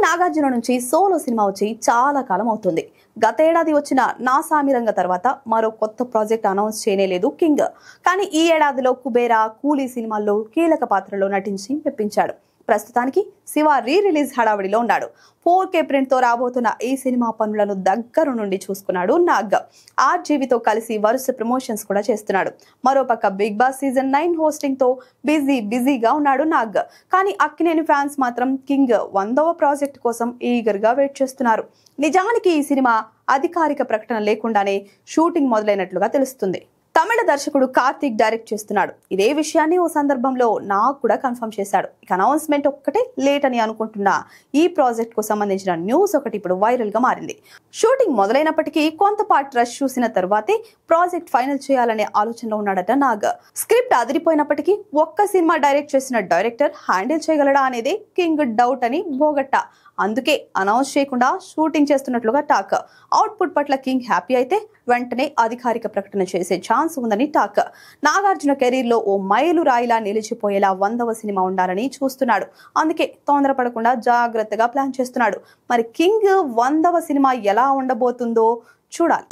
నాగార్జున నుంచి solo cinema వచ్చి చాలా కాలం అవుతుంది. గతేడాది వచ్చిన నా సామిరంగ తర్వాత మరో కొత్త ప్రాజెక్ట్ అనౌన్స్ చేయలేదు కింగ్. కానీ ఈ ఏడాదిలో కుబేరా, కూలీ సినిమాల్లో కీలక పాత్రలో నటించి మెప్పించాడు. ప్రస్తుతానికి శివ రిలీజ్ హడావిడిలో ఉన్నాడు. 4K ప్రింట్ తో రాబోతున్న ఈ సినిమా పనులను దగ్గర నుండి చూసుకున్నాడు నాగ్. ఆర్జీవితో కలిసి వరుస ప్రమోషన్స్ కూడా చేస్తున్నాడు. మరోపక్క బిగ్ బాస్ సీజన్ 9 హోస్టింగ్ తో బిజీగా ఉన్నాడు నాగ్. కానీ అక్కినేని ఫ్యాన్స్ మాత్రం కింగ్ 100వ ప్రాజెక్ట్ కోసం ఈగర్ గా వెయిట్ చేస్తున్నారు. నిజానికి ఈ సినిమా అధికారిక ప్రకటన లేకుండానే షూటింగ్ మొదలైనట్లుగా తెలుస్తుంది. తమిళ దర్శకుడు కార్తిక్ డైరెక్ట్ చేస్తున్నాడు. ఇదే విషయాన్ని ఓ సందర్భంలో నాకు కూడా కన్ఫర్మ్ చేశాడు. ఇక అనౌన్స్మెంట్ ఒక్కటే లేట్ అని అనుకుంటున్న ఈ ప్రాజెక్ట్ కు సంబంధించిన న్యూస్ ఒకటి ఇప్పుడు వైరల్ గా మారింది. షూటింగ్ మొదలైనప్పటికీ కొంత పార్ట్ రష్ చూసిన తర్వాతే ప్రాజెక్ట్ ఫైనల్ చేయాలనే ఆలోచనలో ఉన్నాడట నాగ్. స్క్రిప్ట్ అదిరిపోయినప్పటికీ ఒక్క సినిమా డైరెక్ట్ చేసిన డైరెక్టర్ హ్యాండిల్ చేయగలడా అనేది కింగ్ డౌట్ అని బోగట్ట. అందుకే అనౌన్స్ చేయకుండా షూటింగ్ చేస్తున్నట్లుగా టాక్. అవుట్పుట్ పట్ల కింగ్ హ్యాపీ అయితే వెంటనే అధికారిక ప్రకటన చేసే ఛాన్స్ ఉందని టాక్. నాగార్జున కెరీర్ లో ఓ మైలు రాయిలా నిలిచిపోయేలా 100వ సినిమా ఉండాలని చూస్తున్నాడు. అందుకే తొందరపడకుండా జాగ్రత్తగా ప్లాన్ చేస్తున్నాడు. మరి కింగ్ 100వ సినిమా ఎలా ఉండబోతుందో చూడాలి.